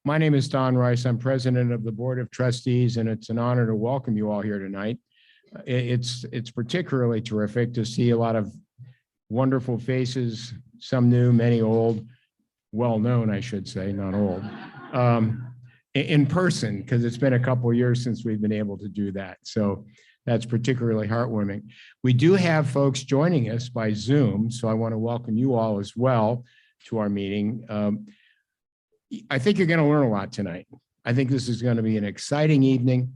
My name is Don Rice. I'm president of the Board of Trustees, and it's an honor to welcome you all here tonight. It's particularly terrific to see a lot of wonderful faces, some new, many old, well-known, I should say, not old, in person, because it's been a couple of years since we've been able to do that. So that's particularly heartwarming. We do have folks joining us by Zoom, so I want to welcome you all as well to our meeting. I think you're going to learn a lot tonight. I think this is going to be an exciting evening.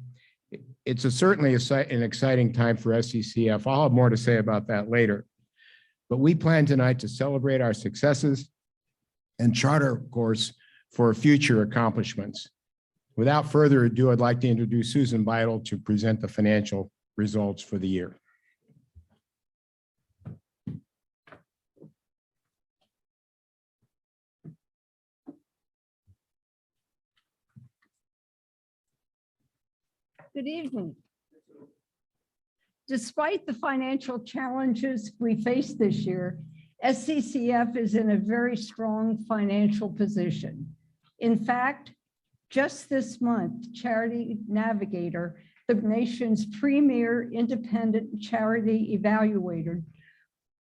It's certainly an exciting time for SCCF. I'll have more to say about that later. But we plan tonight to celebrate our successes and chart our course for future accomplishments. Without further ado, I'd like to introduce Susan Bidel to present the financial results for the year. Good evening. Despite the financial challenges we face this year, SCCF is in a very strong financial position. In fact, just this month, Charity Navigator, the nation's premier independent charity evaluator,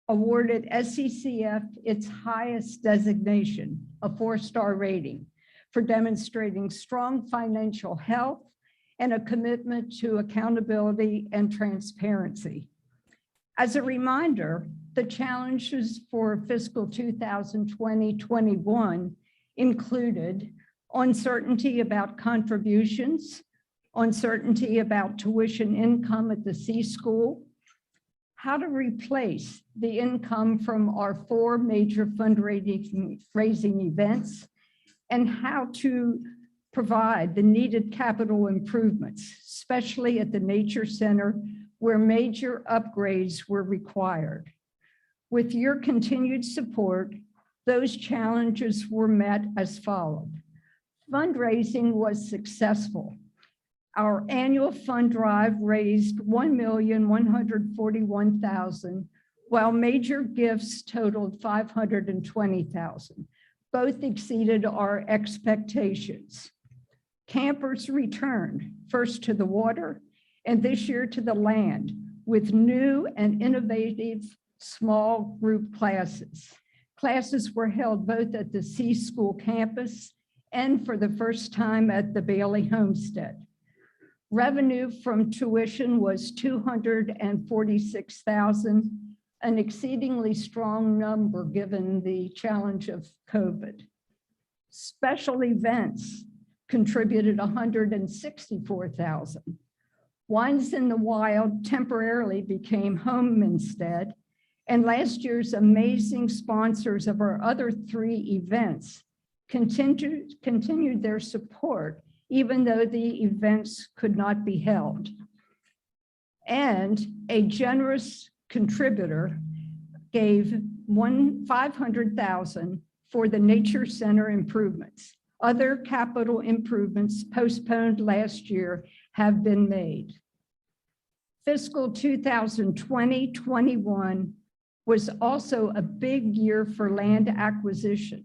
awarded SCCF its highest designation, a 4-star rating, for demonstrating strong financial health and a commitment to accountability and transparency. As a reminder, the challenges for fiscal 2020-21 included uncertainty about contributions, uncertainty about tuition income at the C School, how to replace the income from our 4 major fundraising events, and how to provide the needed capital improvements, especially at the Nature Center, where major upgrades were required. With your continued support, those challenges were met as followed. Fundraising was successful. Our annual fund drive raised $1,141,000, while major gifts totaled $520,000. Both exceeded our expectations. Campers returned, first to the water and this year to the land, with new and innovative small group classes. Classes were held both at the C School campus and for the first time at the Bailey Homestead. Revenue from tuition was $246,000, an exceedingly strong number given the challenge of COVID. Special events contributed $164,000. Wines in the Wild temporarily became home instead, and last year's amazing sponsors of our other 3 events continued their support, even though the events could not be held. And a generous contributor gave $500,000 for the Nature Center improvements. Other capital improvements postponed last year have been made. Fiscal 2020-21 was also a big year for land acquisition,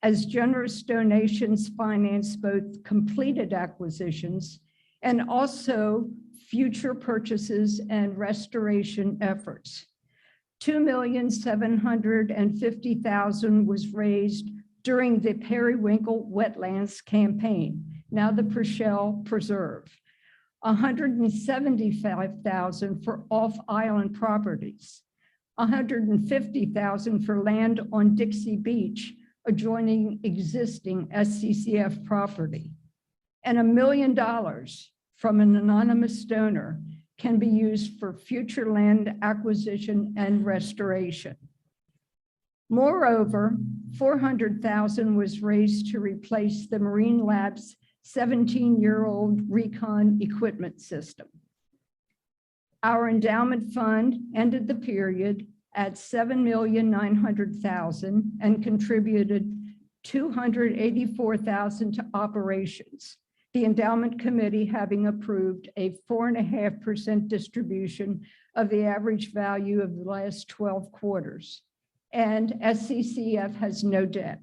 as generous donations financed both completed acquisitions and also future purchases and restoration efforts. $2,750,000 was raised during the Periwinkle Wetlands campaign, now the Purcell Preserve. $175,000 for off-island properties, $150,000 for land on Dixie Beach, adjoining existing SCCF property, and $1 million from an anonymous donor can be used for future land acquisition and restoration. Moreover, $400,000 was raised to replace the Marine Lab's 17-year-old recon equipment system. Our endowment fund ended the period at $7,900,000 and contributed $284,000 to operations. The endowment committee having approved a 4.5% distribution of the average value of the last 12 quarters. And SCCF has no debt.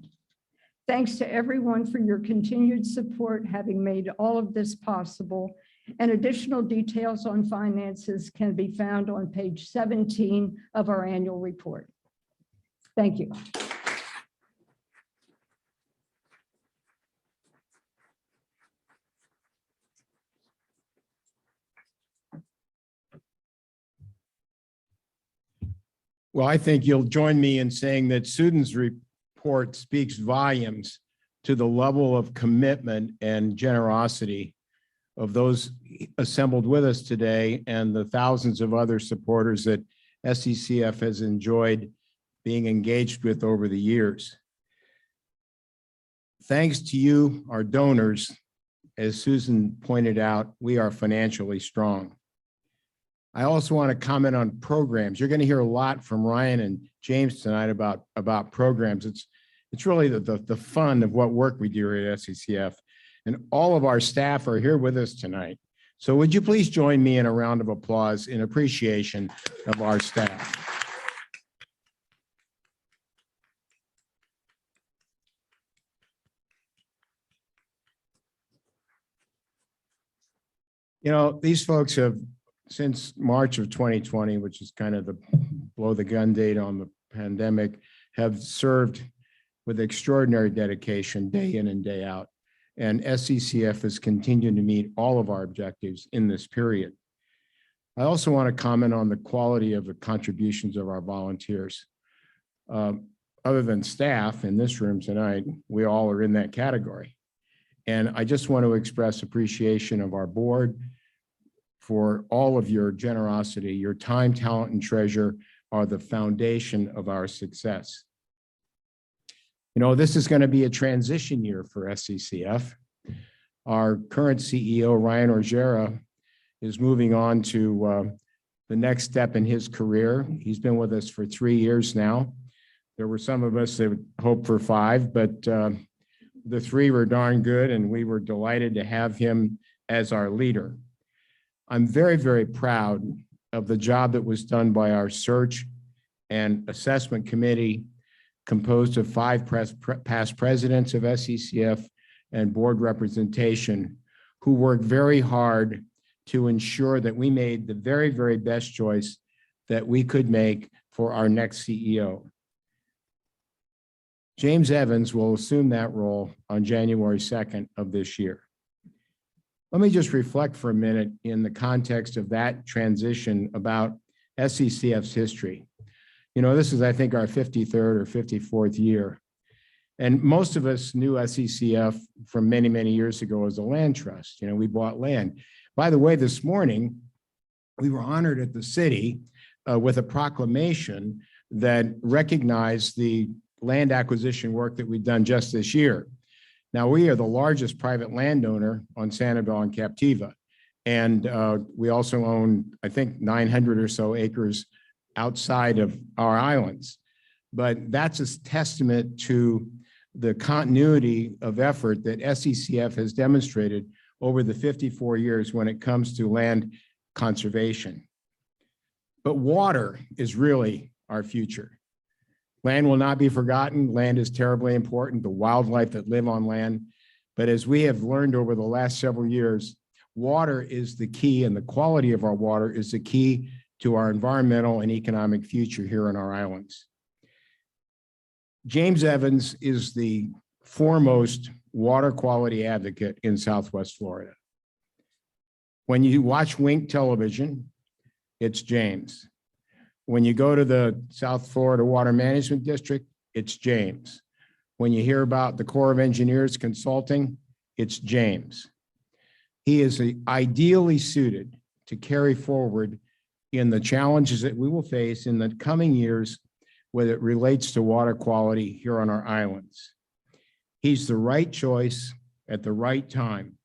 Thanks to everyone for your continued support, having made all of this possible. And additional details on finances can be found on page 17 of our annual report. Thank you. Well, I think you'll join me in saying that Susan's report speaks volumes to the level of commitment and generosity of those assembled with us today and the thousands of other supporters that SCCF has enjoyed being engaged with over the years. Thanks to you, our donors, as Susan pointed out, we are financially strong. I also want to comment on programs. You're going to hear a lot from Ryan and James tonight about programs. It's really the fun of what work we do here at SCCF. And all of our staff are here with us tonight. So would you please join me in a round of applause in appreciation of our staff. You know, these folks have, since March of 2020, which is kind of the blow the gun date on the pandemic, have served with extraordinary dedication day in and day out. And SCCF has continued to meet all of our objectives in this period. I also want to comment on the quality of the contributions of our volunteers. Other than staff in this room tonight, we all are in that category. And I just want to express appreciation of our board for all of your generosity. Your time, talent, and treasure are the foundation of our success. You know, this is going to be a transition year for SCCF. Our current CEO, Ryan Orgera, is moving on to the next step in his career. He's been with us for 3 years now. There were some of us that would hope for 5, but the 3 were darn good, and we were delighted to have him as our leader. I'm very, very proud of the job that was done by our search and assessment committee, composed of 5 past presidents of SCCF and board representation, who worked very hard to ensure that we made the very, very best choice that we could make for our next CEO. James Evans will assume that role on January 2nd of this year. Let me just reflect for a minute in the context of that transition about SCCF's history. You know, this is, I think, our 53rd or 54th year. And most of us knew SCCF from many, many years ago as a land trust. You know, we bought land. By the way, this morning, we were honored at the city with a proclamation that recognized the land acquisition work that we've done just this year. Now, we are the largest private landowner on Sanibel and Captiva. And we also own, I think, 900 or so acres outside of our islands. But that's a testament to the continuity of effort that SCCF has demonstrated over the 54 years when it comes to land conservation. But water is really our future. Land will not be forgotten. Land is terribly important, the wildlife that live on land. But as we have learned over the last several years, water is the key, and the quality of our water is the key to our environmental and economic future here on our islands. James Evans is the foremost water quality advocate in Southwest Florida. When you watch Wink television, it's James. When you go to the South Florida Water Management District, it's James. When you hear about the Corps of Engineers consulting, it's James. He is ideally suited to carry forward in the challenges that we will face in the coming years when it relates to water quality here on our islands. He's the right choice at the right time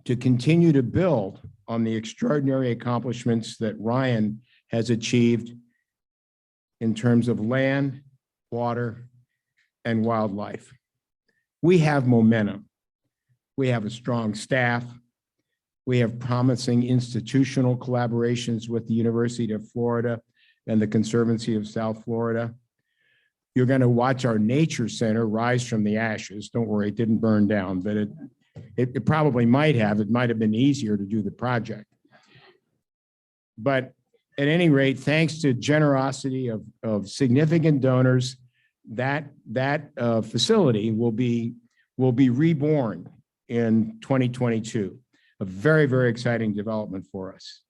to continue to build on the extraordinary accomplishments that Ryan has achieved in terms of land, water, and wildlife. We have momentum. We have a strong staff. We have promising institutional collaborations with the University of Florida and the Conservancy of South Florida. You're going to watch our nature center rise from the ashes. Don't worry, it didn't burn down, but it probably might have. It might have been easier to do the project. But at any rate, thanks to generosity of significant donors, that facility will be reborn in 2022. A very, very exciting development for us.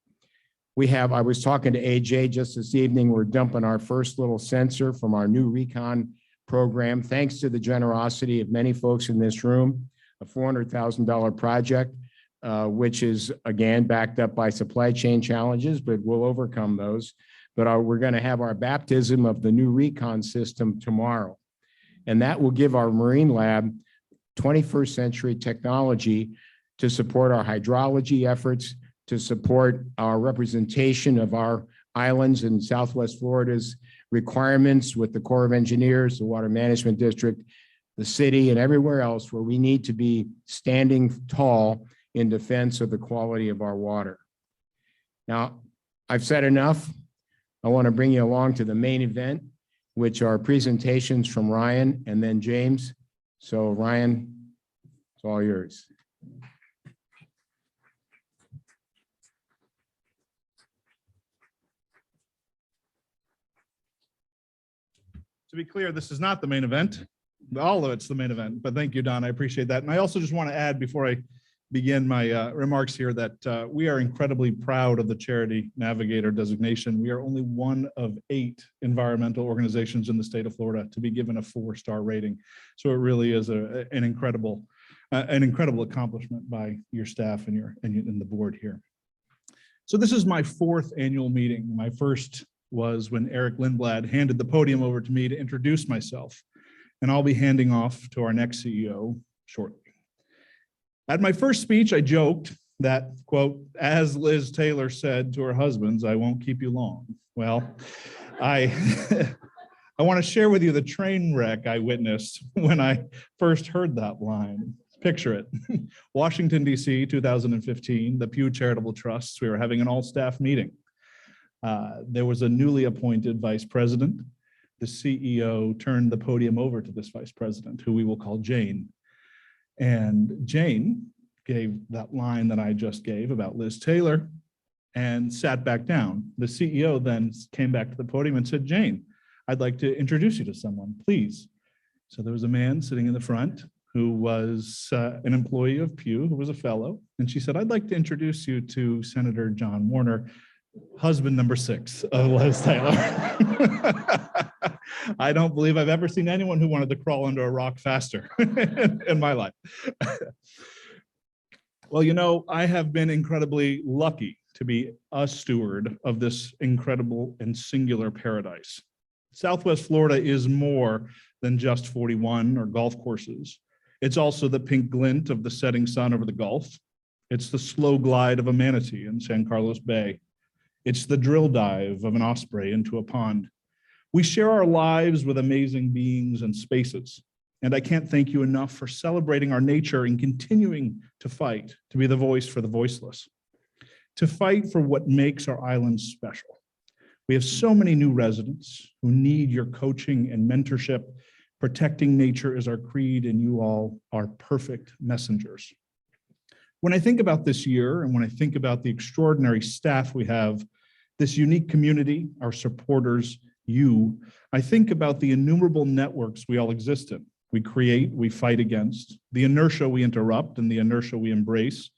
I was talking to AJ just this evening, we're dumping our first little sensor from our new recon program, thanks to the generosity of many folks in this room, a $400,000 project, which is again backed up by supply chain challenges, but we'll overcome those. But we're going to have our baptism of the new recon system tomorrow. And that will give our Marine Lab 21st century technology to support our hydrology efforts, to support our representation of our islands in Southwest Florida's requirements with the Corps of Engineers, the Water Management District, the city, and everywhere else where we need to be standing tall in defense of the quality of our water. Now, I've said enough. I want to bring you along to the main event, which are presentations from Ryan and then James. So Ryan, it's all yours. To be clear, this is not the main event. All of it's the main event, but thank you, Don. I appreciate that. And I also just want to add before I begin my remarks here that we are incredibly proud of the Charity Navigator designation. We are only one of 8 environmental organizations in the state of Florida to be given a 4-star rating. So it really is an incredible accomplishment by your staff and the board here. So this is my 4th annual meeting. My first was when Eric Lindblad handed the podium over to me to introduce myself, and I'll be handing off to our next CEO shortly. At my first speech, I joked that, quote, as Liz Taylor said to her husbands, I won't keep you long. Well, I want to share with you the train wreck I witnessed when I first heard that line. Picture it. Washington, D.C., 2015, the Pew Charitable Trusts, we were having an all-staff meeting. There was a newly appointed vice president. The CEO turned the podium over to this vice president, who we will call Jane. And Jane gave that line that I just gave about Liz Taylor and sat back down. The CEO then came back to the podium and said, Jane, I'd like to introduce you to someone, please. So there was a man sitting in the front who was an employee of Pew, who was a fellow. And she said, I'd like to introduce you to Senator John Warner, husband number 6 of Liz Taylor. I don't believe I've ever seen anyone who wanted to crawl under a rock faster in my life. Well, you know, I have been incredibly lucky to be a steward of this incredible and singular paradise. Southwest Florida is more than just 41 or golf courses. It's also the pink glint of the setting sun over the Gulf. It's the slow glide of a manatee in San Carlos Bay. It's the drill dive of an osprey into a pond. We share our lives with amazing beings and spaces. And I can't thank you enough for celebrating our nature and continuing to fight to be the voice for the voiceless, to fight for what makes our island special. We have so many new residents who need your coaching and mentorship. Protecting nature is our creed, and you all are perfect messengers. When I think about this year, and when I think about the extraordinary staff we have, this unique community, our supporters, you, I think about the innumerable networks we all exist in. We create, we fight against, the inertia we interrupt, and the inertia we embrace.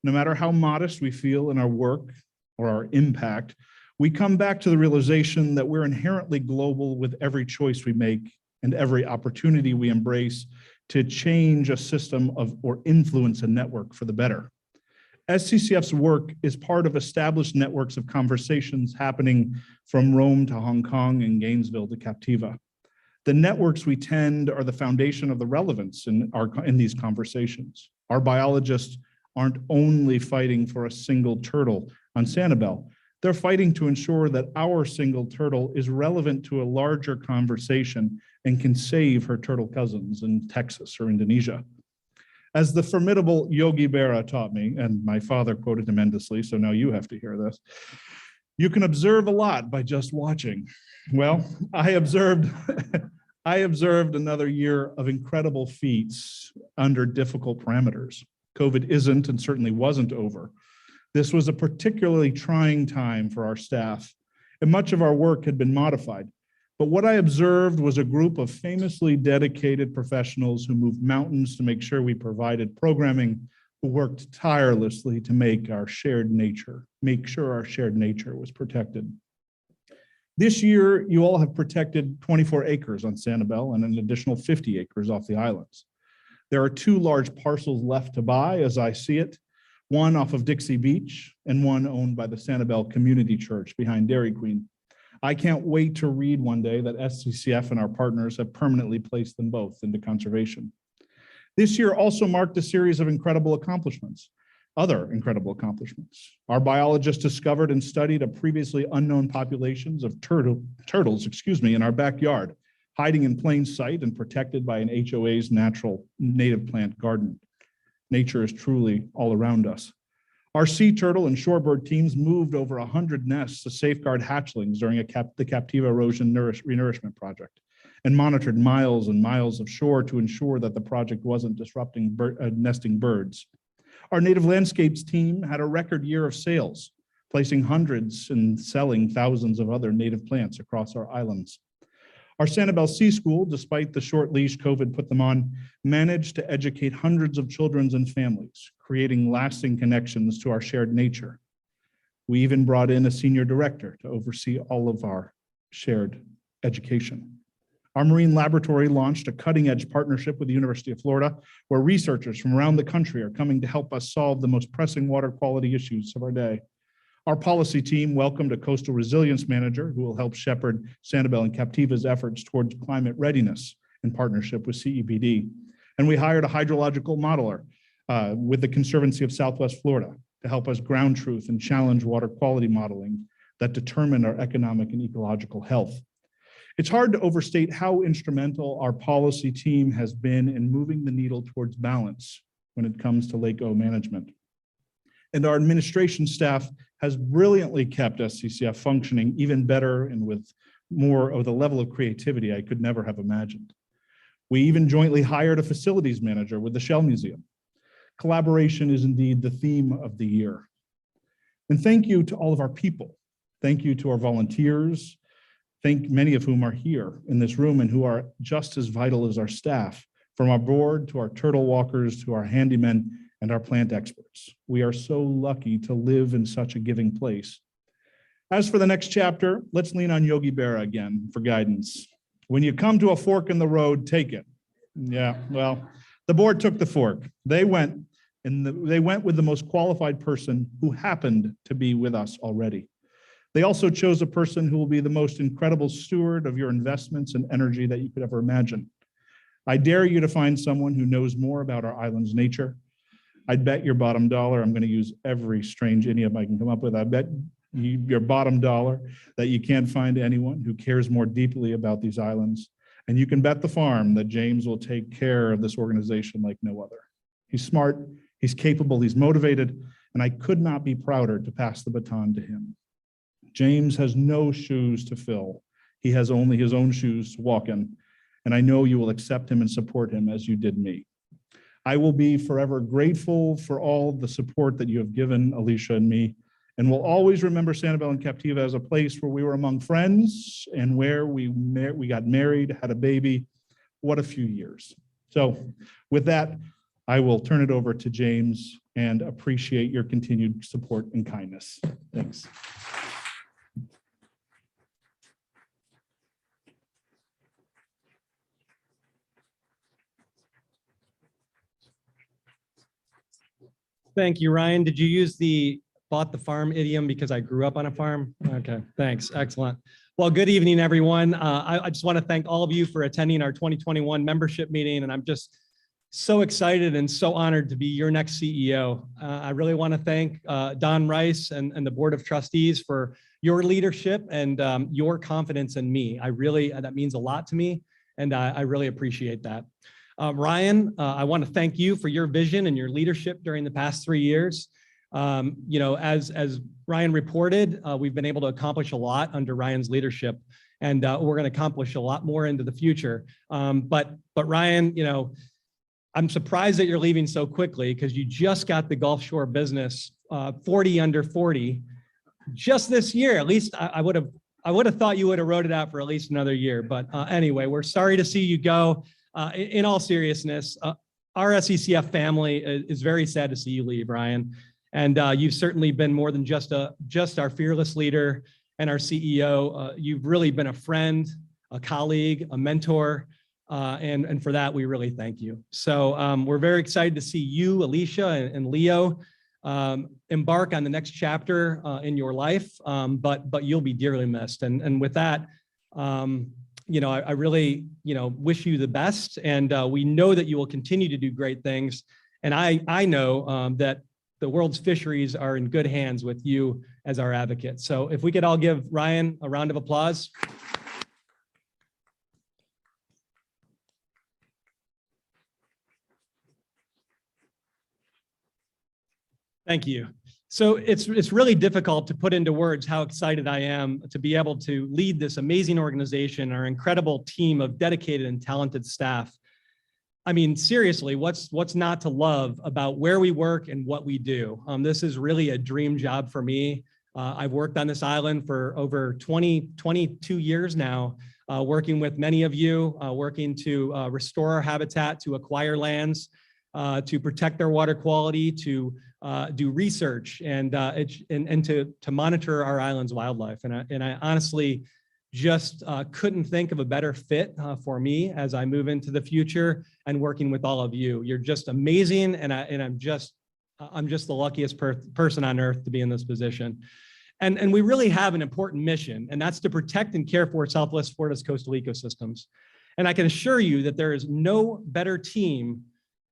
No matter how modest we feel in our work or our impact, we come back to the realization that we're inherently global with every choice we make and every opportunity we embrace to change a system of or influence a network for the better. SCCF's work is part of established networks of conversations happening from Rome to Hong Kong and Gainesville to Captiva. The networks we tend are the foundation of the relevance in these conversations. Our biologists aren't only fighting for a single turtle on Sanibel. They're fighting to ensure that our single turtle is relevant to a larger conversation and can save her turtle cousins in Texas or Indonesia. As the formidable Yogi Berra taught me, and my father quoted him endlessly, so now you have to hear this, you can observe a lot by just watching. Well, I observed I observed another year of incredible feats under difficult parameters. COVID isn't and certainly wasn't over. This was a particularly trying time for our staff, and much of our work had been modified. But what I observed was a group of famously dedicated professionals who moved mountains to make sure we provided programming, who worked tirelessly to make sure our shared nature was protected. This year, you all have protected 24 acres on Sanibel and an additional 50 acres off the islands. There are 2 large parcels left to buy, as I see it, one off of Dixie Beach and one owned by the Sanibel Community Church behind Dairy Queen. I can't wait to read one day that SCCF and our partners have permanently placed them both into conservation. This year also marked a series of incredible accomplishments. Other incredible accomplishments. Our biologists discovered and studied a previously unknown populations of turtles, in our backyard, hiding in plain sight and protected by an HOA's natural native plant garden. Nature is truly all around us. Our sea turtle and shorebird teams moved over 100 nests to safeguard hatchlings during the Captiva erosion renourishment project, and monitored miles and miles of shore to ensure that the project wasn't disrupting nesting birds. Our native landscapes team had a record year of sales, placing hundreds and selling thousands of other native plants across our islands. Our Sanibel Sea School, despite the short leash COVID put them on, managed to educate hundreds of children and families, creating lasting connections to our shared nature. We even brought in a senior director to oversee all of our shared education. Our marine laboratory launched a cutting-edge partnership with the University of Florida, where researchers from around the country are coming to help us solve the most pressing water quality issues of our day. Our policy team welcomed a coastal resilience manager who will help shepherd Sanibel and Captiva's efforts towards climate readiness in partnership with CEPD. And we hired a hydrological modeler with the Conservancy of Southwest Florida to help us ground truth and challenge water quality modeling that determine our economic and ecological health. It's hard to overstate how instrumental our policy team has been in moving the needle towards balance when it comes to Lake O management. And our administration staff has brilliantly kept SCCF functioning even better and with more of the level of creativity I could never have imagined. We even jointly hired a facilities manager with the Shell Museum. Collaboration is indeed the theme of the year. And thank you to all of our people. Thank you to our volunteers, many of whom are here in this room and who are just as vital as our staff, from our board to our turtle walkers to our handymen and our plant experts. We are so lucky to live in such a giving place. As for the next chapter, let's lean on Yogi Berra again for guidance. When you come to a fork in the road, take it. Yeah, well, the board took the fork. They went with the most qualified person who happened to be with us already. They also chose a person who will be the most incredible steward of your investments and energy that you could ever imagine. I dare you to find someone who knows more about our island's nature. I'd bet your bottom dollar, I'm going to use every strange idiom I can come up with. I bet your bottom dollar that you can't find anyone who cares more deeply about these islands. And you can bet the farm that James will take care of this organization like no other. He's smart, he's capable, he's motivated, and I could not be prouder to pass the baton to him. James has no shoes to fill. He has only his own shoes to walk in, and I know you will accept him and support him as you did me. I will be forever grateful for all the support that you have given Alicia and me, and will always remember Sanibel and Captiva as a place where we were among friends and where we got married, had a baby. What a few years. So with that, I will turn it over to James and appreciate your continued support and kindness. Thanks. Thank you, Ryan. Did you use the bought the farm idiom because I grew up on a farm? Okay, thanks. Excellent. Well, good evening, everyone. I just want to thank all of you for attending our 2021 membership meeting, and I'm just so excited and so honored to be your next CEO. I really want to thank Don Rice and the Board of Trustees for your leadership and your confidence in me. That means a lot to me, and I really appreciate that. Ryan, I want to thank you for your vision and your leadership during the past 3 years. As Ryan reported, we've been able to accomplish a lot under Ryan's leadership. and we're going to accomplish a lot more into the future. But Ryan, you know, I'm surprised that you're leaving so quickly because you just got the Gulf Shore business 40 under 40 just this year. At least I would have thought you would have wrote it out for at least another year. But anyway, we're sorry to see you go. In all seriousness, our SCCF family is very sad to see you leave, Ryan. And you've certainly been more than just our fearless leader and our CEO. You've really been a friend, a colleague, a mentor. And for that, we really thank you. So we're very excited to see you, Alicia and Leo, embark on the next chapter in your life, but you'll be dearly missed. And with that, you know, I really, you know, wish you the best. And we know that you will continue to do great things. And I know that the world's fisheries are in good hands with you as our advocate. So if we could all give Ryan a round of applause. Thank you. So it's really difficult to put into words how excited I am to be able to lead this amazing organization, our incredible team of dedicated and talented staff. I mean, seriously, what's not to love about where we work and what we do? This is really a dream job for me. I've worked on this island for over 22 years now, working with many of you, working to restore our habitat, to acquire lands, to protect their water quality, to do research, and to monitor our island's wildlife. And I honestly just couldn't think of a better fit for me as I move into the future and working with all of you. You're just amazing, and I'm just the luckiest person on earth to be in this position. And we really have an important mission, and that's to protect and care for Southwest Florida's coastal ecosystems. And I can assure you that there is no better team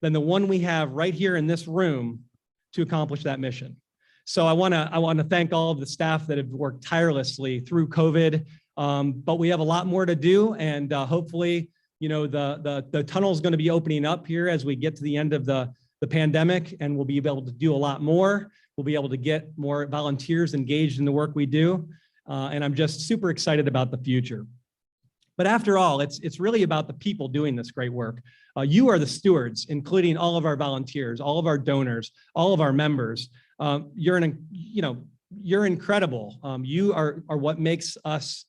than the one we have right here in this room to accomplish that mission. So I want to thank all of the staff that have worked tirelessly through COVID, but we have a lot more to do, and hopefully, you know, the tunnel is going to be opening up here as we get to the end of the pandemic, and we'll be able to do a lot more. We'll be able to get more volunteers engaged in the work we do, and I'm just super excited about the future. But after all, it's really about the people doing this great work. You are the stewards, including all of our volunteers, all of our donors, all of our members. You're incredible. You are what makes us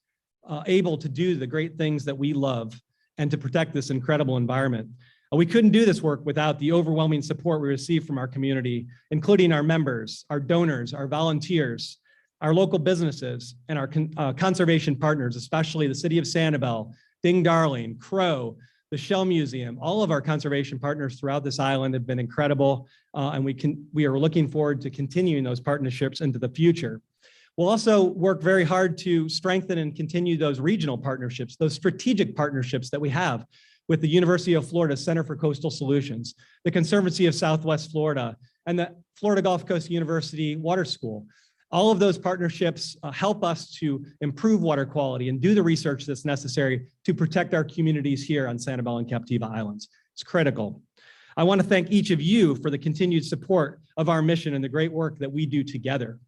able to do the great things that we love and to protect this incredible environment. We couldn't do this work without the overwhelming support we receive from our community, including our members, our donors, our volunteers, our local businesses, and our conservation partners, especially the City of Sanibel, Ding Darling, Crow, the Shell Museum. All of our conservation partners throughout this island have been incredible, and we are looking forward to continuing those partnerships into the future. We'll also work very hard to strengthen and continue those regional partnerships, those strategic partnerships that we have with the University of Florida Center for Coastal Solutions, the Conservancy of Southwest Florida, and the Florida Gulf Coast University Water School. All of those partnerships help us to improve water quality and do the research that's necessary to protect our communities here on Sanibel and Captiva Islands. It's critical. I want to thank each of you for the continued support of our mission and the great work that we do together.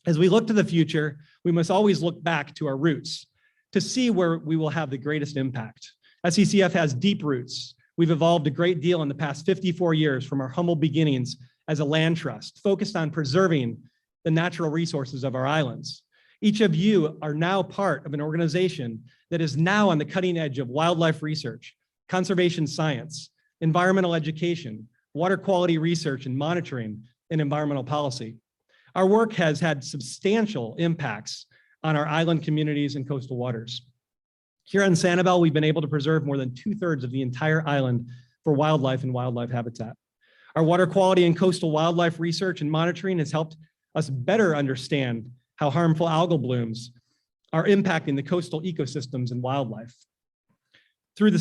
As we look to the future, we must always look back to our roots to see where we will have the greatest impact. SCCF has deep roots. We've evolved a great deal in the past 54 years from our humble beginnings as a land trust focused on preserving the natural resources of our islands. Each of you are now part of an organization that is now on the cutting edge of wildlife research, conservation science, environmental education, water quality research and monitoring, and environmental policy. Our work has had substantial impacts on our island communities and coastal waters. Here on Sanibel, we've been able to preserve more than 2/3 of the entire island for wildlife and wildlife habitat. Our water quality and coastal wildlife research and monitoring has helped us better understand how harmful algal blooms are impacting the coastal ecosystems and wildlife. Through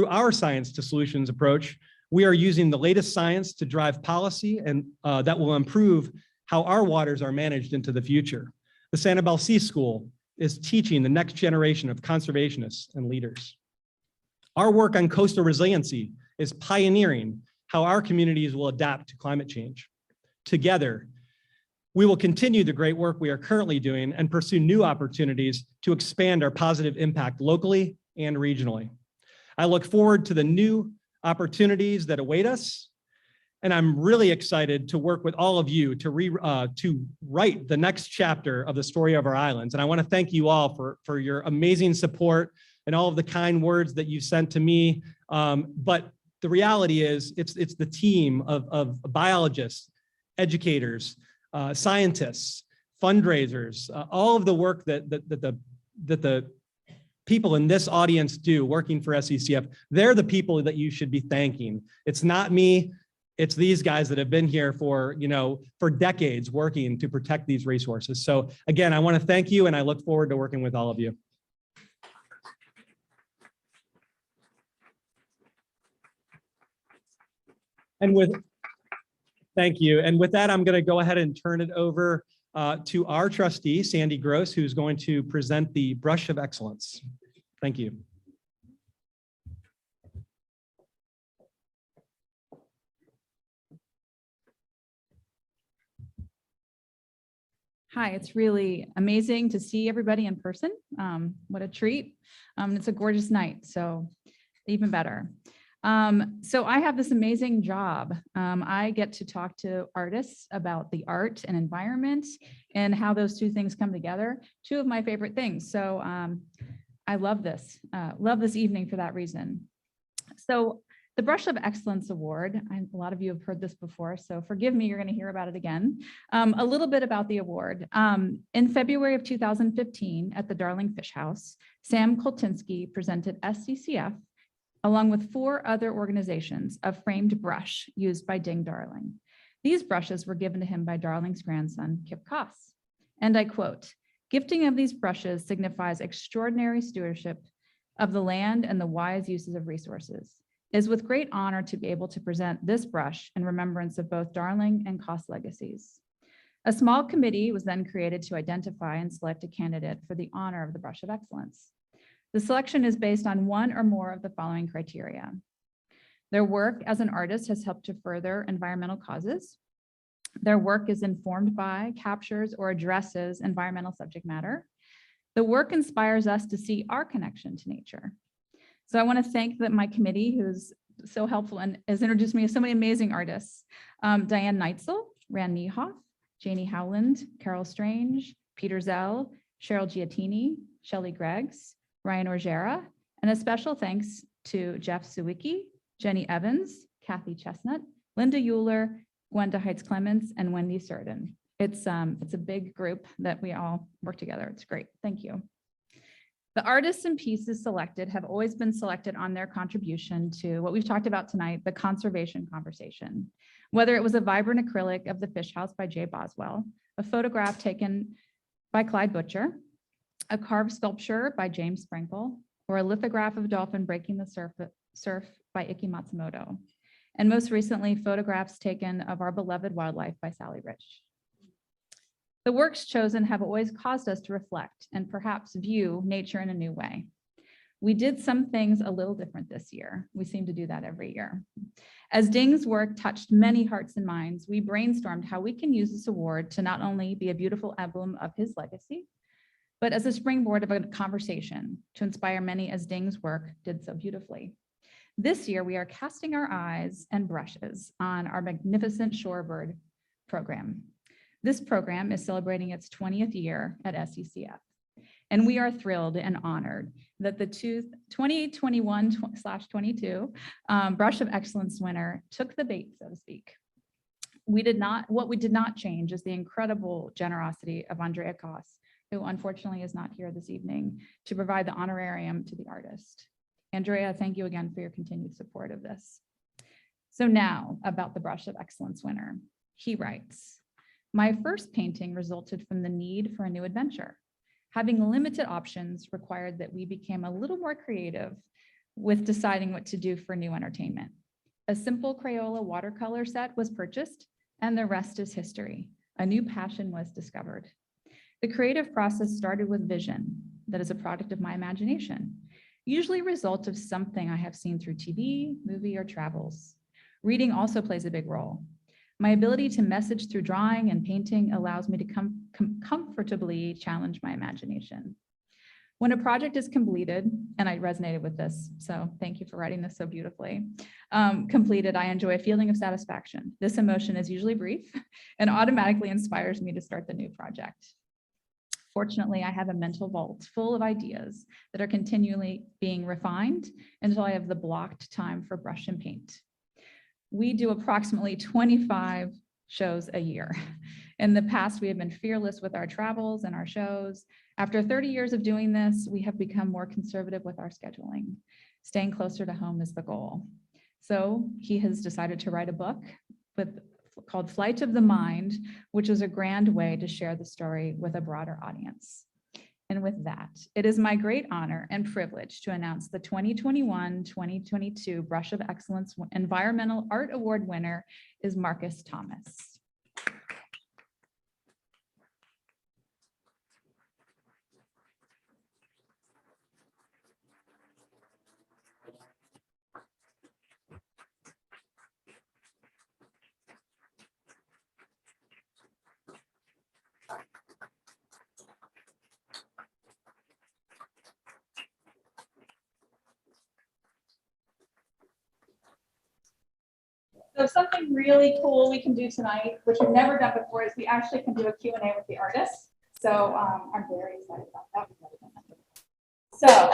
our science to solutions approach, we are using the latest science to drive policy and that will improve how our waters are managed into the future. The Sanibel Sea School is teaching the next generation of conservationists and leaders. Our work on coastal resiliency is pioneering how our communities will adapt to climate change. Together, We will continue the great work we are currently doing and pursue new opportunities to expand our positive impact locally and regionally. I look forward to the new opportunities that await us, and I'm really excited to work with all of you to write the next chapter of the story of our islands. And I want to thank you all for your amazing support and all of the kind words that you sent to me. But the reality is, it's the team of biologists, educators, scientists, fundraisers, all of the work that the people in this audience do working for SCCF. They're the people that you should be thanking. It's not me. It's these guys that have been here for decades working to protect these resources. So again, I want to thank you, and I look forward to working with all of you. Thank you. And with that, I'm going to go ahead and turn it over to our trustee, Sandy Gross, who's going to present the Brush of Excellence. Thank you. Hi, it's really amazing to see everybody in person. What a treat. It's a gorgeous night, so even better. So I have this amazing job. I get to talk to artists about the art and environment and how those two things come together. Two of my favorite things. So I love this evening for that reason. So the Brush of Excellence Award, a lot of you have heard this before, so forgive me, you're going to hear about it again. A little bit about the award. In February of 2015 at the Darling Fish House, Sam Koltinsky presented SCCF along with 4 other organizations, a framed brush used by Ding Darling. These brushes were given to him by Darling's grandson, Kip Koss. And I quote, "Gifting of these brushes signifies extraordinary stewardship of the land and the wise uses of resources. It is with great honor to be able to present this brush in remembrance of both Darling and Koss legacies." A small committee was then created to identify and select a candidate for the honor of the Brush of Excellence. The selection is based on one or more of the following criteria. Their work as an artist has helped to further environmental causes. Their work is informed by, captures, or addresses environmental subject matter. The work inspires us to see our connection to nature. So I want to thank my committee, who's so helpful and has introduced me to so many amazing artists. Diane Neitzel, Rand Niehoff, Janie Howland, Carol Strange, Peter Zell, Cheryl Giattini, Shelley Greggs, Ryan Orgera, and a special thanks to Jeff Sawicki, Jenny Evans, Kathy Chestnut, Linda Euler, Gwenda Heights-Clements, and Wendy Surden. It's a big group that we all work together. It's great. Thank you. The artists and pieces selected have always been selected on their contribution to what we've talked about tonight, the conservation conversation. Whether it was a vibrant acrylic of the Fish House by Jay Boswell, a photograph taken by Clyde Butcher, a carved sculpture by James Sprinkle, or a lithograph of a dolphin breaking the surf by Ikki Matsumoto. And most recently, photographs taken of our beloved wildlife by Sally Rich. The works chosen have always caused us to reflect and perhaps view nature in a new way. We did some things a little different this year. We seem to do that every year. As Ding's work touched many hearts and minds, we brainstormed how we can use this award to not only be a beautiful emblem of his legacy, but as a springboard of a conversation to inspire many as Ding's work did so beautifully. This year, we are casting our eyes and brushes on our magnificent shorebird program. This program is celebrating its 20th year at SCCF, and we are thrilled and honored that the 2021/22 Brush of Excellence winner took the bait, so to speak. What we did not change is the incredible generosity of Andrea Koss, who unfortunately is not here this evening, to provide the honorarium to the artist. Andrea, thank you again for your continued support of this. So now about the Brush of Excellence winner. He writes, "My first painting resulted from the need for a new adventure. Having limited options required that we became a little more creative with deciding what to do for new entertainment. A simple Crayola watercolor set was purchased, and the rest is history. A new passion was discovered. The creative process started with vision that is a product of my imagination, usually a result of something I have seen through TV, movie, or travels. Reading also plays a big role. My ability to message through drawing and painting allows me to comfortably challenge my imagination. When a project is completed, and I resonated with this, so thank you for writing this so beautifully, completed, I enjoy a feeling of satisfaction. This emotion is usually brief and automatically inspires me to start the new project. Fortunately, I have a mental vault full of ideas that are continually being refined until I have the blocked time for brush and paint. We do approximately 25 shows a year. In the past, we have been fearless with our travels and our shows. After 30 years of doing this, we have become more conservative with our scheduling. Staying closer to home is the goal. So he has decided to write a book called Flight of the Mind, which is a grand way to share the story with a broader audience. And with that, it is my great honor and privilege to announce the 2021-2022 Brush of Excellence Environmental Art Award winner is Marcus Thomas. So something really cool we can do tonight, which we've never done before, is we actually can do a Q&A with the artists. So I'm very excited about that. So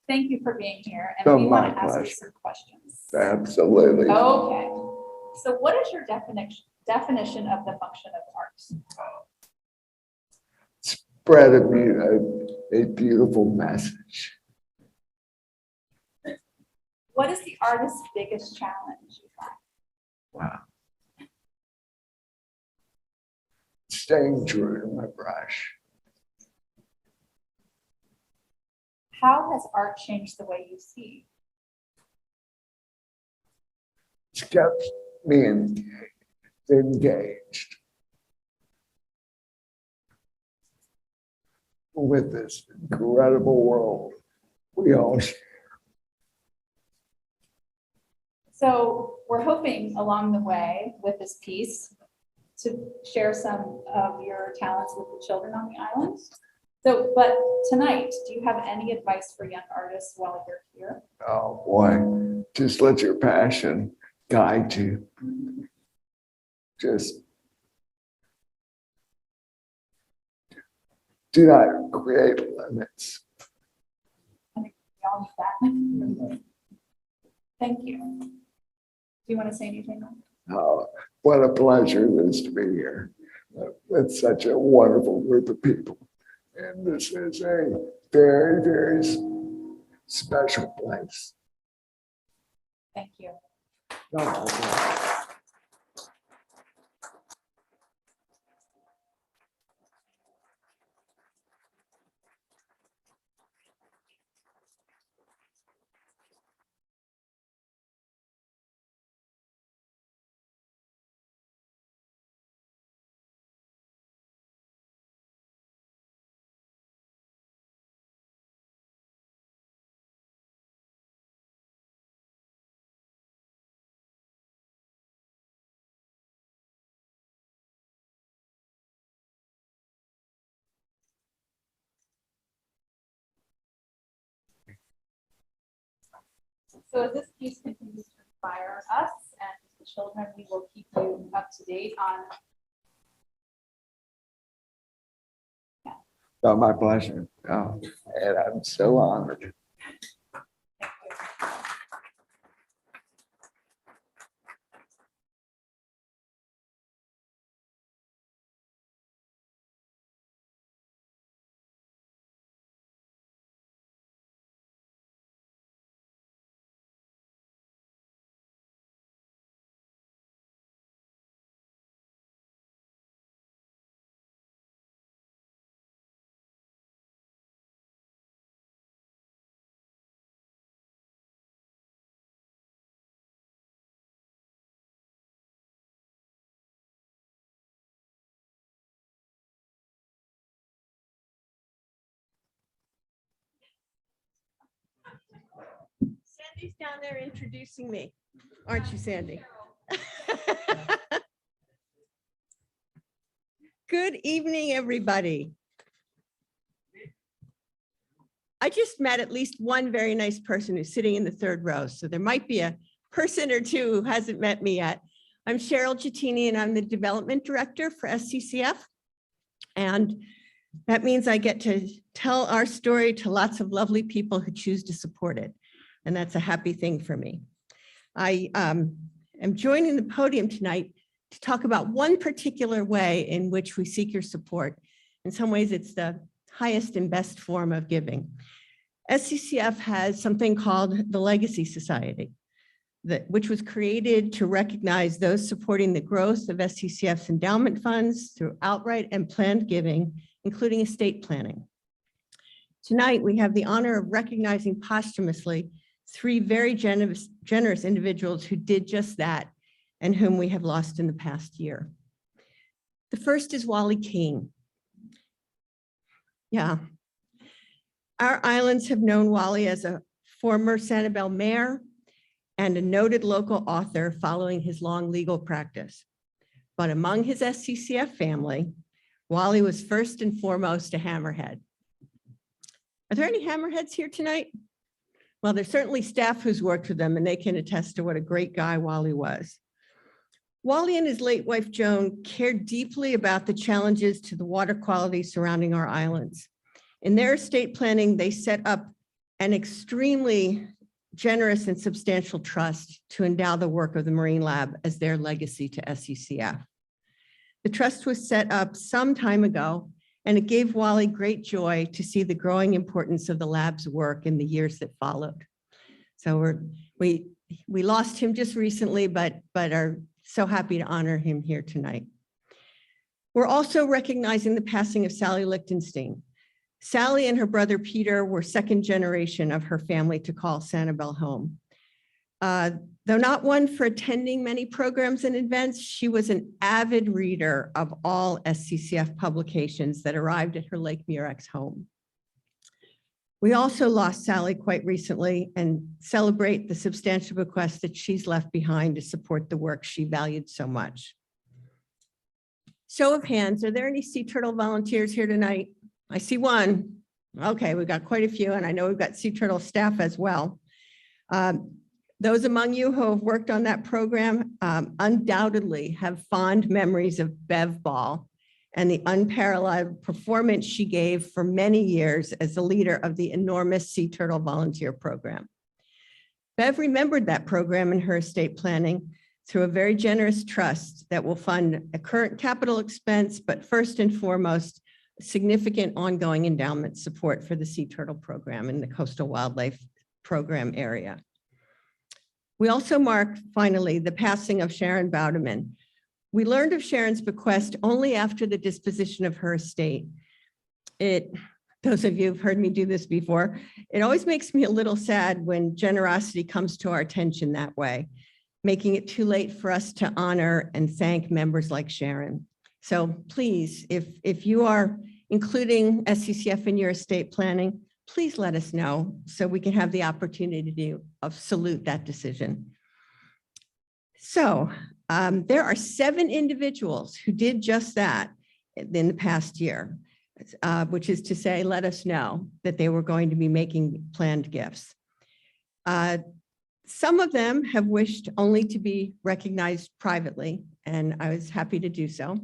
thank you for being here. And we want to ask you some questions. Absolutely. Okay. So what is your definition of the function of art? Spread a beautiful message. What is the artist's biggest challenge, you find? Wow. Staying true to my brush. How has art changed the way you see? It's kept me engaged with this incredible world we all share. So we're hoping along the way with this piece to share some of your talents with the children on the island. So, but tonight, do you have any advice for young artists while you're here? Oh boy, just let your passion guide you. Just do not create limits. I think we all need that. Thank you. Do you want to say anything else? Oh, what a pleasure it is to be here with such a wonderful group of people. And this is a very, very special place. Thank you. So as this piece continues to inspire us and the children, we will keep you up to date on. Oh, my pleasure. Oh, and I'm so honored. Sandy's down there introducing me, aren't you, Sandy? Good evening, everybody. I just met at least one very nice person who's sitting in the third row, so there might be a person or two who hasn't met me yet. I'm Cheryl Gittini, and I'm the Development Director for SCCF. And that means I get to tell our story to lots of lovely people who choose to support it. And that's a happy thing for me. I am joining the podium tonight to talk about one particular way in which we seek your support. In some ways, it's the highest and best form of giving. SCCF has something called the Legacy Society, which was created to recognize those supporting the growth of SCCF's endowment funds through outright and planned giving, including estate planning. Tonight, we have the honor of recognizing posthumously 3 very generous individuals who did just that and whom we have lost in the past year. The first is Wally King. Yeah. Our islands have known Wally as a former Sanibel mayor and a noted local author following his long legal practice. But among his SCCF family, Wally was first and foremost a hammerhead. Are there any hammerheads here tonight? Well, there's certainly staff who's worked with them, and they can attest to what a great guy Wally was. Wally and his late wife, Joan, cared deeply about the challenges to the water quality surrounding our islands. In their estate planning, they set up an extremely generous and substantial trust to endow the work of the Marine Lab as their legacy to SCCF. The trust was set up some time ago, and it gave Wally great joy to see the growing importance of the lab's work in the years that followed. So we lost him just recently, but are so happy to honor him here tonight. We're also recognizing the passing of Sally Lichtenstein. Sally and her brother Peter were second generation of her family to call Sanibel home. Though not one for attending many programs and events, she was an avid reader of all SCCF publications that arrived at her Lake Murex home. We also lost Sally quite recently and celebrate the substantial bequest that she's left behind to support the work she valued so much. Show of hands, are there any sea turtle volunteers here tonight? I see one. Okay, we've got quite a few, and I know we've got sea turtle staff as well. Those among you who have worked on that program undoubtedly have fond memories of Bev Ball and the unparalleled performance she gave for many years as the leader of the enormous sea turtle volunteer program. Bev remembered that program in her estate planning through a very generous trust that will fund a current capital expense, but first and foremost, significant ongoing endowment support for the sea turtle program in the coastal wildlife program area. We also mark, finally, the passing of Sharon Bowderman. We learned of Sharon's bequest only after the disposition of her estate. Those of you who've heard me do this before, it always makes me a little sad when generosity comes to our attention that way, making it too late for us to honor and thank members like Sharon. So please, if you are including SCCF in your estate planning, please let us know so we can have the opportunity to salute that decision. So there are 7 individuals who did just that in the past year, which is to say, let us know that they were going to be making planned gifts. Some of them have wished only to be recognized privately, and I was happy to do so.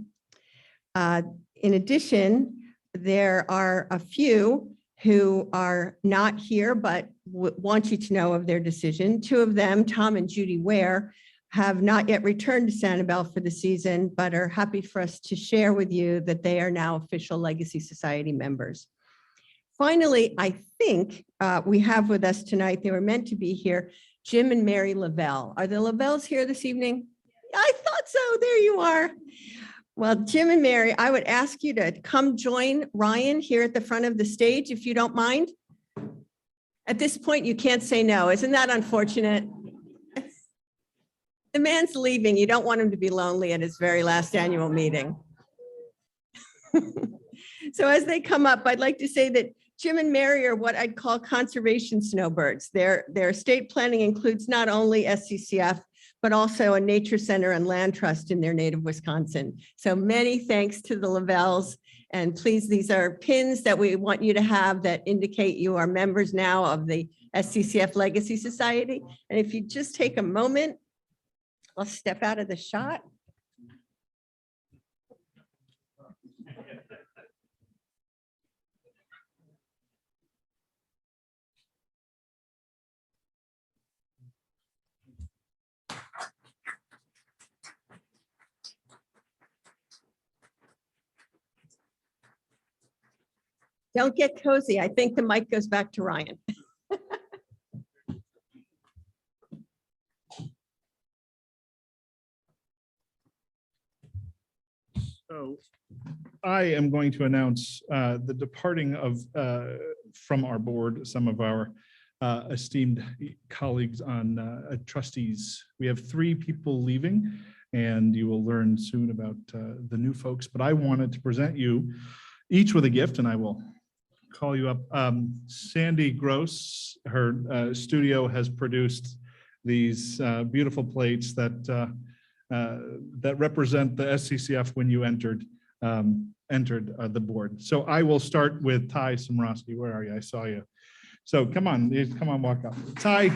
In addition, there are a few who are not here, but want you to know of their decision. 2 of them, Tom and Judy Ware, have not yet returned to Sanibel for the season, but are happy for us to share with you that they are now official Legacy Society members. Finally, I think we have with us tonight, they were meant to be here, Jim and Mary Lavelle. Are the Lavelles here this evening? I thought so, there you are. Well, Jim and Mary, I would ask you to come join Ryan here at the front of the stage, if you don't mind. At this point, you can't say no. Isn't that unfortunate? The man's leaving. You don't want him to be lonely at his very last annual meeting. So as they come up, I'd like to say that Jim and Mary are what I'd call conservation snowbirds. Their estate planning includes not only SCCF, but also a nature center and land trust in their native Wisconsin. So many thanks to the Lavells. And please, these are pins that we want you to have that indicate you are members now of the SCCF Legacy Society. And if you just take a moment, I'll step out of the shot. Don't get cozy. I think the mic goes back to Ryan. So I am going to announce the departing of from our board, some of our esteemed colleagues on trustees. We have 3 people leaving, and you will learn soon about the new folks. But I wanted to present you each with a gift, and I will call you up. Sandy Gross, her studio has produced these beautiful plates that that represent the SCCF when you entered the board. So I will start with Ty Somrosky. Where are you? I saw you. So come on, walk up. Ty.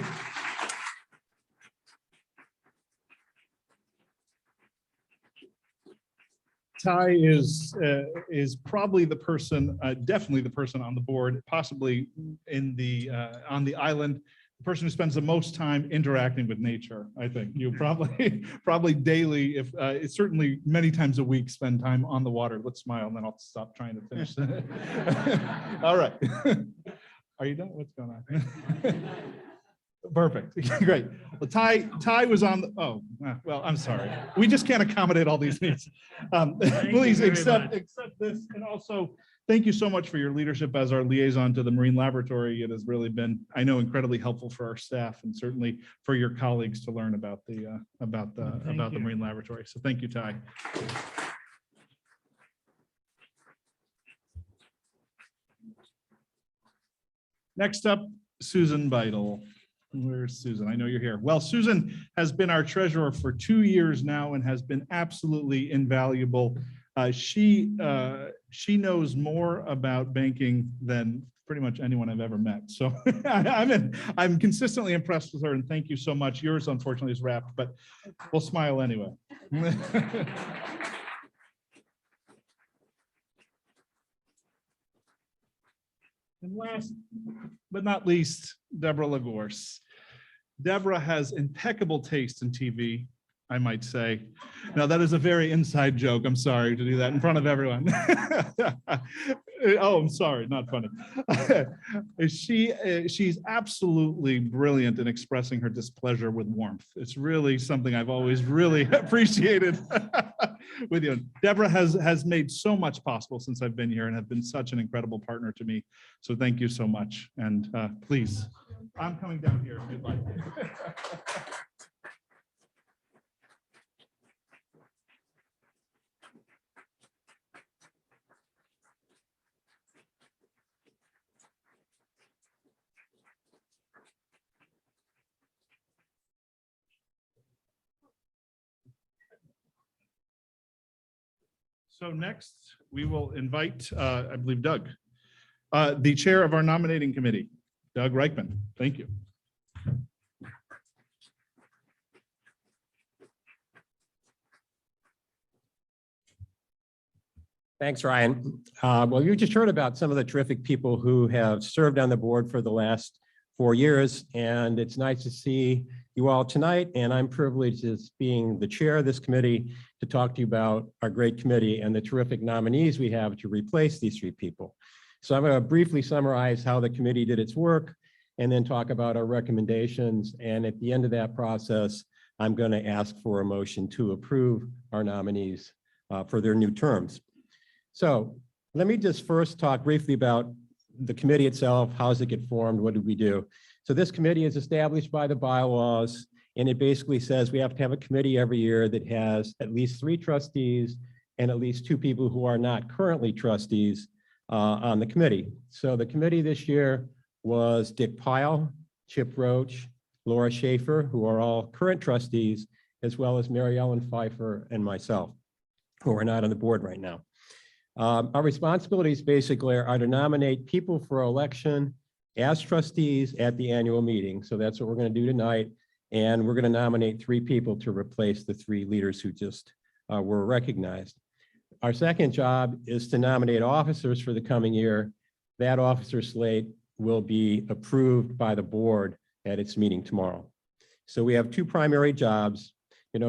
Ty is probably the person, definitely the person on the board, possibly in the on the island, the person who spends the most time interacting with nature. I think you probably daily, if it's certainly many times a week, spend time on the water. Let's smile, and then I'll stop trying to finish. All right. Are you done? What's going on? Perfect. Great. Well, Ty was on the, oh, well, I'm sorry. We just can't accommodate all these needs. Please accept this. And also, thank you so much for your leadership as our liaison to the Marine Laboratory. It has really been, I know, incredibly helpful for our staff and certainly for your colleagues to learn about the Marine Laboratory. So thank you, Ty. Next up, Susan Bidel. Where's Susan? I know you're here. Well, Susan has been our treasurer for 2 years now and has been absolutely invaluable. She knows more about banking than pretty much anyone I've ever met. So I'm consistently impressed with her, and thank you so much. Yours, unfortunately, is wrapped, but we'll smile anyway. And last but not least, Deborah Lagorce. Deborah has impeccable taste in TV, I might say. Now, that is a very inside joke. I'm sorry to do that in front of everyone. Oh, I'm sorry, not funny. She's absolutely brilliant in expressing her displeasure with warmth. It's really something I've always really appreciated with you. Deborah has made so much possible since I've been here and have been such an incredible partner to me. So thank you so much. And please, I'm coming down here if you'd like. So next, we will invite, I believe, Doug, the chair of our nominating committee, Doug Reichman. Thank you. Thanks, Ryan. Well, you just heard about some of the terrific people who have served on the board for the last 4 years, and it's nice to see you all tonight. And I'm privileged as being the chair of this committee to talk to you about our great committee and the terrific nominees we have to replace these 3 people. So I'm going to briefly summarize how the committee did its work and then talk about our recommendations. And at the end of that process, I'm going to ask for a motion to approve our nominees for their new terms. So let me just first talk briefly about the committee itself. How does it get formed? What do we do? So this committee is established by the bylaws, and it basically says we have to have a committee every year that has at least 3 trustees and at least 2 people who are not currently trustees on the committee. So the committee this year was Dick Pyle, Chip Roach, Laura Schaefer, who are all current trustees, as well as Mary Ellen Pfeiffer and myself, who are not on the board right now. Our responsibilities basically are to nominate people for election as trustees at the annual meeting. So that's what we're going to do tonight. And we're going to nominate 3 people to replace the 3 leaders who just were recognized. Our second job is to nominate officers for the coming year. That officer slate will be approved by the board at its meeting tomorrow. So we have 2 primary jobs.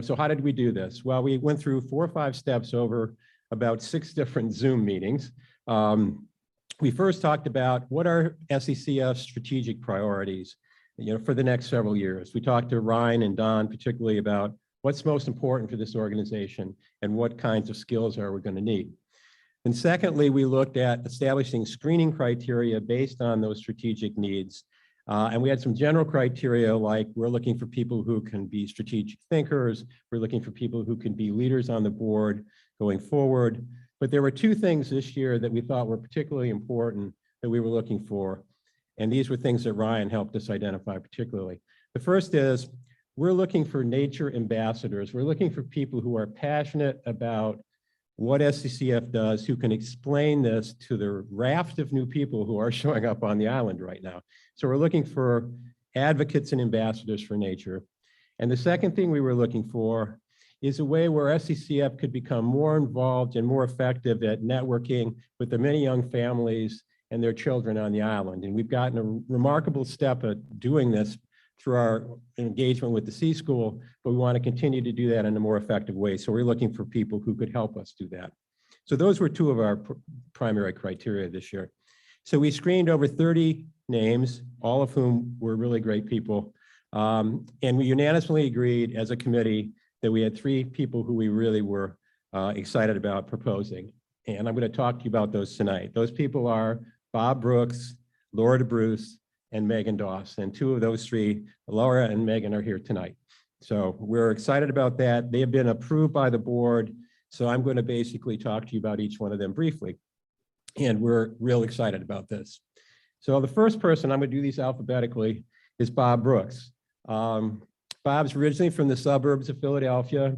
So how did we do this? Well, we went through 4 or 5 steps over about 6 different Zoom meetings. We first talked about what are SCCF's strategic priorities, for the next several years. We talked to Ryan and Don particularly about what's most important for this organization and what kinds of skills are we going to need. And secondly, we looked at establishing screening criteria based on those strategic needs. And we had some general criteria like we're looking for people who can be strategic thinkers. We're looking for people who can be leaders on the board going forward. But there were 2 things this year that we thought were particularly important that we were looking for. And these were things that Ryan helped us identify particularly. The first is we're looking for nature ambassadors. We're looking for people who are passionate about what SCCF does, who can explain this to the raft of new people who are showing up on the island right now. So we're looking for advocates and ambassadors for nature. And the second thing we were looking for is a way where SCCF could become more involved and more effective at networking with the many young families and their children on the island. And we've gotten a remarkable step at doing this through our engagement with the C School, but we want to continue to do that in a more effective way. So we're looking for people who could help us do that. So those were 2 of our primary criteria this year. So we screened over 30 names, all of whom were really great people. And we unanimously agreed as a committee that we had 3 people who we really were excited about proposing. And I'm going to talk to you about those tonight. Those people are Bob Brooks, Laura DeBruce, and Megan Doss. And 2 of those 3, Laura and Megan, are here tonight. So we're excited about that. They have been approved by the board. So I'm going to basically talk to you about each one of them briefly. And we're real excited about this. So the first person, I'm going to do these alphabetically, is Bob Brooks. Bob's originally from the suburbs of Philadelphia.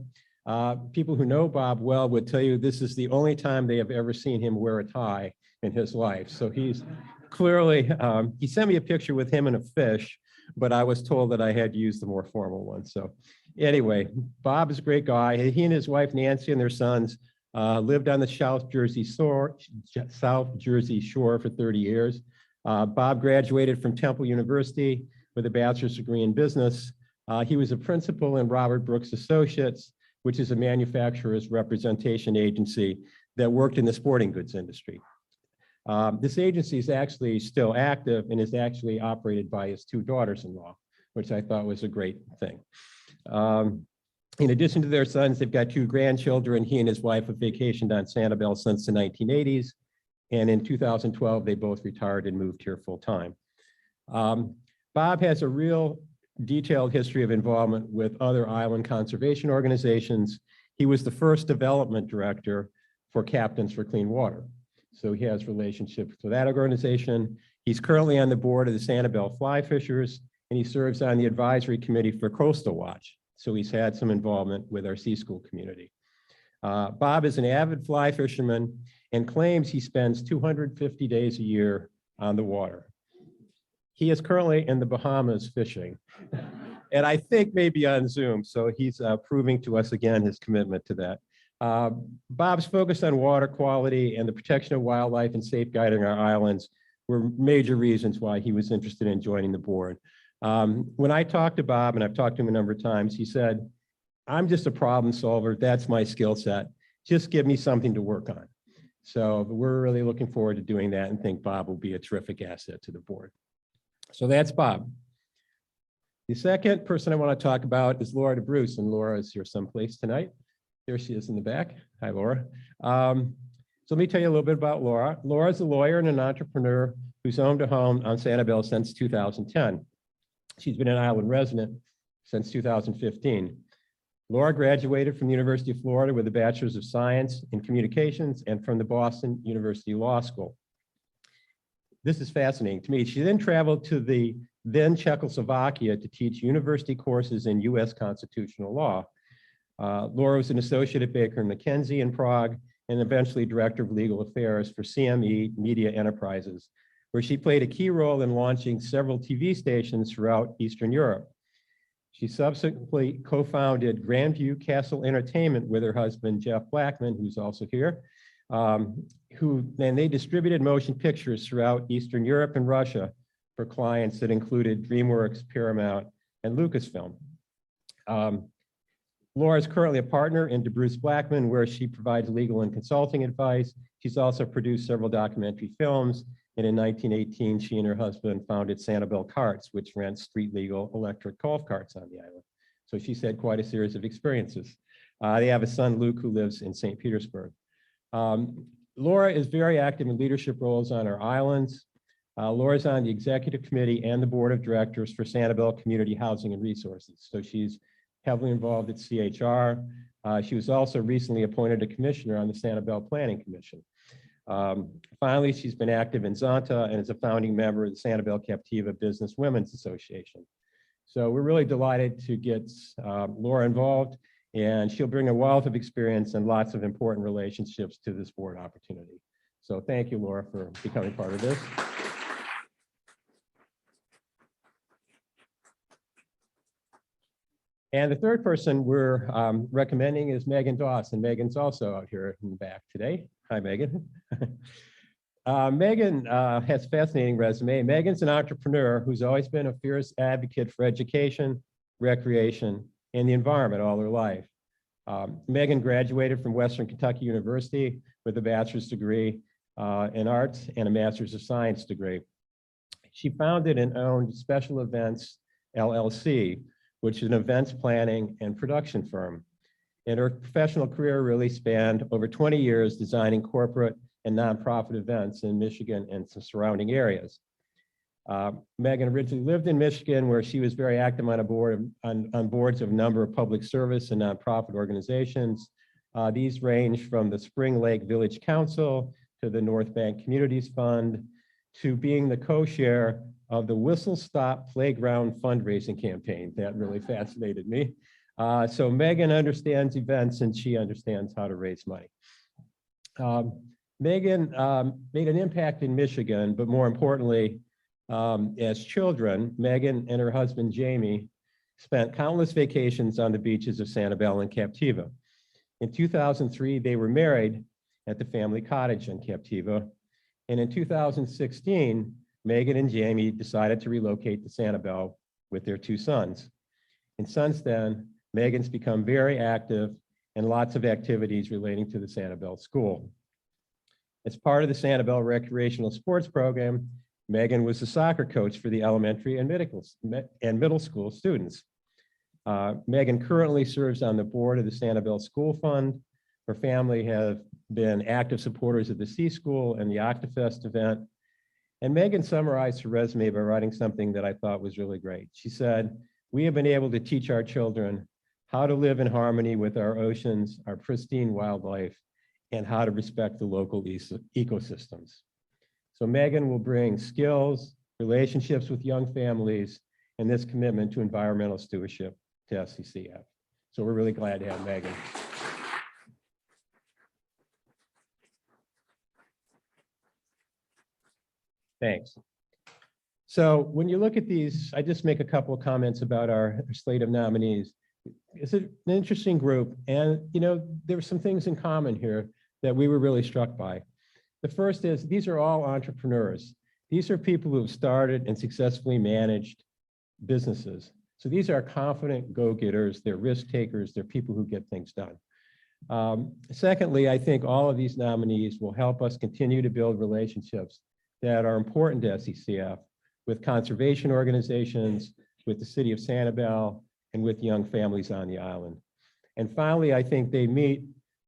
People who know Bob well would tell you this is the only time they have ever seen him wear a tie in his life. So he's clearly, he sent me a picture with him and a fish, but I was told that I had to use the more formal one. So anyway, Bob is a great guy. He and his wife, Nancy, and their sons lived on the South Jersey shore for 30 years. Bob graduated from Temple University with a bachelor's degree in business. He was a principal in Robert Brooks Associates, which is a manufacturer's representation agency that worked in the sporting goods industry. This agency is actually still active and is actually operated by his 2 daughters-in-law, which I thought was a great thing. In addition to their sons, they've got 2 grandchildren. He and his wife have vacationed on Sanibel since the 1980s. And in 2012, they both retired and moved here full time. Bob has a real detailed history of involvement with other island conservation organizations. He was the first development director for Captains for Clean Water. So he has relationships with that organization. He's currently on the board of the Sanibel Fly Fishers, and he serves on the advisory committee for Coastal Watch. So he's had some involvement with our Sea School community. Bob is an avid fly fisherman and claims he spends 250 days a year on the water. He is currently in the Bahamas fishing, and I think maybe on Zoom. So he's proving to us again his commitment to that. Bob's focus on water quality and the protection of wildlife and safeguarding our islands were major reasons why he was interested in joining the board. When I talked to Bob, and I've talked to him a number of times, he said, "I'm just a problem solver. That's my skill set. Just give me something to work on." So we're really looking forward to doing that and think Bob will be a terrific asset to the board. So that's Bob. The second person I want to talk about is Laura DeBruce, and Laura is here someplace tonight. There she is in the back. Hi, Laura. So let me tell you a little bit about Laura. Laura is a lawyer and an entrepreneur who's owned a home on Sanibel since 2010. She's been an island resident since 2015. Laura graduated from the University of Florida with a Bachelor's of Science in Communications and from the Boston University Law School. This is fascinating to me. She then traveled to the then Czechoslovakia to teach university courses in US constitutional law. Laura was an associate at Baker McKenzie in Prague and eventually director of legal affairs for CME Media Enterprises, where she played a key role in launching several TV stations throughout Eastern Europe. She subsequently co-founded Grandview Castle Entertainment with her husband, Jeff Blackman, who's also here, and they distributed motion pictures throughout Eastern Europe and Russia for clients that included DreamWorks, Paramount, and Lucasfilm. Laura is currently a partner in DeBruce Blackman, where she provides legal and consulting advice. She's also produced several documentary films. And in 1918, she and her husband founded Sanibel Carts, which rents street legal electric golf carts on the island. So she's had quite a series of experiences. They have a son, Luke, who lives in St. Petersburg. Laura is very active in leadership roles on our islands. Laura's on the executive committee and the board of directors for Sanibel Community Housing and Resources. So she's heavily involved at CHR. She was also recently appointed a commissioner on the Sanibel Planning Commission. Finally, she's been active in Zonta and is a founding member of the Sanibel Captiva Business Women's Association. So we're really delighted to get Laura involved, and she'll bring a wealth of experience and lots of important relationships to this board opportunity. So thank you, Laura, for becoming part of this. And the third person we're recommending is Megan Doss, and Megan's also out here in the back today. Hi, Megan. Megan has a fascinating resume. Megan's an entrepreneur who's always been a fierce advocate for education, recreation, and the environment all her life. Megan graduated from Western Kentucky University with a bachelor's degree in arts and a master's of science degree. She founded and owned Special Events LLC, which is an events planning and production firm. And her professional career really spanned over 20 years designing corporate and nonprofit events in Michigan and some surrounding areas. Megan originally lived in Michigan, where she was very active on boards of a number of public service and nonprofit organizations. These range from the Spring Lake Village Council to the North Bank Communities Fund to being the co-chair of the Whistle Stop Playground fundraising campaign. That really fascinated me. So Megan understands events and she understands how to raise money. Megan made an impact in Michigan, but more importantly, as children, Megan and her husband, Jamie, spent countless vacations on the beaches of Sanibel and Captiva. In 2003, they were married at the family cottage in Captiva. And in 2016, Megan and Jamie decided to relocate to Sanibel with their two sons. And since then, Megan's become very active in lots of activities relating to the Sanibel School. As part of the Sanibel Recreational Sports Program, Megan was the soccer coach for the elementary and middle school students. Megan currently serves on the board of the Sanibel School Fund. Her family have been active supporters of the C School and the Octafest event. And Megan summarized her resume by writing something that I thought was really great. She said, "We have been able to teach our children how to live in harmony with our oceans, our pristine wildlife, and how to respect the local ecosystems." So Megan will bring skills, relationships with young families, and this commitment to environmental stewardship to SCCF. So we're really glad to have Megan. Thanks. So when you look at these, I just make a couple of comments about our slate of nominees. It's an interesting group, and there were some things in common here that we were really struck by. The first is these are all entrepreneurs. These are people who have started and successfully managed businesses. So these are confident go-getters, they're risk takers, they're people who get things done. Secondly, I think all of these nominees will help us continue to build relationships that are important to SCCF with conservation organizations, with the city of Sanibel, and with young families on the island. And finally, I think they meet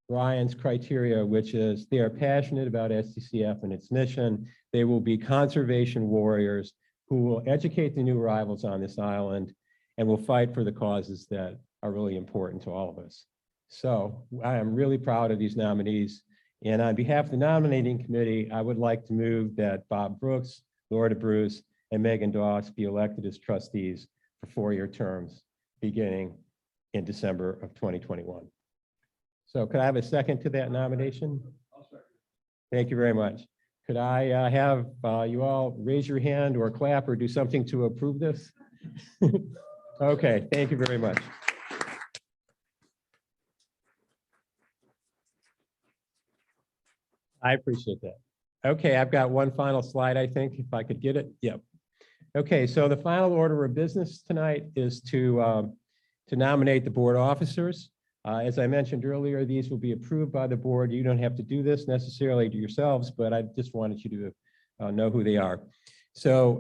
Ryan's criteria, which is they are passionate about SCCF and its mission. They will be conservation warriors who will educate the new arrivals on this island and will fight for the causes that are really important to all of us. So I am really proud of these nominees. And on behalf of the nominating committee, I would like to move that Bob Brooks, Laura DeBruce, and Megan Doss be elected as trustees for 4-year terms beginning in December of 2021. So could I have a second to that nomination? Thank you very much. Could I have you all raise your hand or clap or do something to approve this? Okay, thank you very much. I appreciate that. Okay, I've got one final slide, I think, if I could get it. Yep. Okay, so the final order of business tonight is to nominate the board officers. As I mentioned earlier, these will be approved by the board. You don't have to do this necessarily to yourselves, but I just wanted you to know who they are. So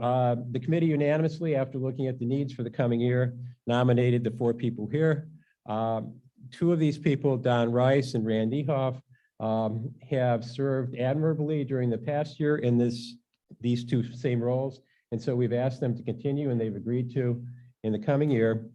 the committee unanimously, after looking at the needs for the coming year, nominated the 4 people here. 2 of these people, Don Rice and Randy Hoff, have served admirably during the past year in these 2 same roles. And so we've asked them to continue, and they've agreed to in the coming year.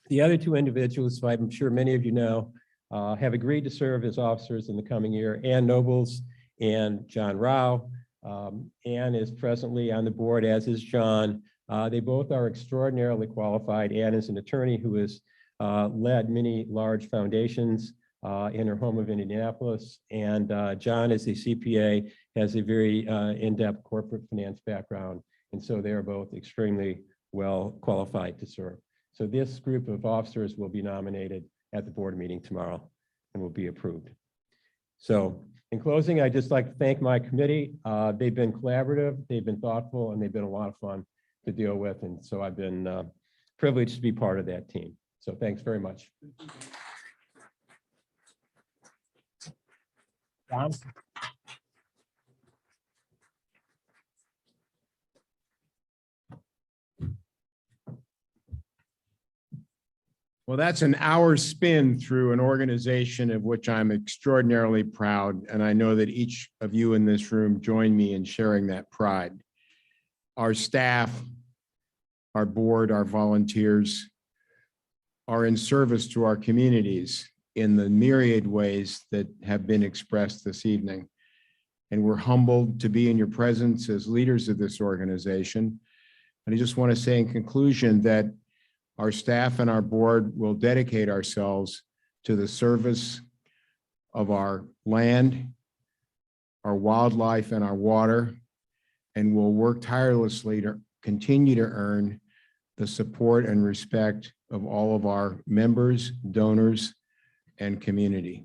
The other 2 individuals, I'm sure many of you know, have agreed to serve as officers in the coming year, Nobles and John Rao. Ann is presently on the board, as is John. They both are extraordinarily qualified. Ann is an attorney who has led many large foundations in her home of Indianapolis. And John is a CPA, has a very in-depth corporate finance background. And so they are both extremely well qualified to serve. So this group of officers will be nominated at the board meeting tomorrow and will be approved. So in closing, I'd just like to thank my committee. They've been collaborative, they've been thoughtful, and they've been a lot of fun to deal with. And so I've been privileged to be part of that team. So thanks very much. John? Well, that's an hour spin through an organization of which I'm extraordinarily proud, and I know that each of you in this room join me in sharing that pride. Our staff, our board, our volunteers are in service to our communities in the myriad ways that have been expressed this evening. And we're humbled to be in your presence as leaders of this organization. And I just want to say in conclusion that our staff and our board will dedicate ourselves to the service of our land, our wildlife, and our water, and will work tirelessly to continue to earn the support and respect of all of our members, donors, and community.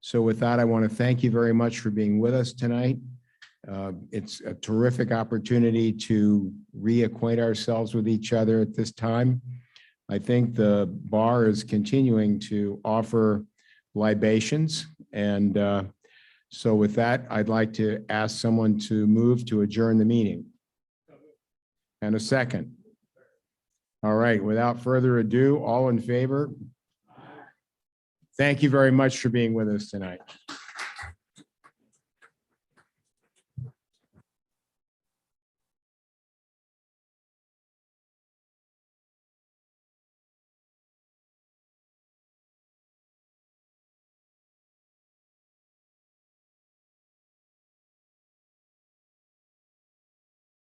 So with that, I want to thank you very much for being with us tonight. It's a terrific opportunity to reacquaint ourselves with each other at this time. I think the bar is continuing to offer libations. And so with that, I'd like to ask someone to move to adjourn the meeting. And a second. All right, without further ado, all in favor? Thank you very much for being with us tonight.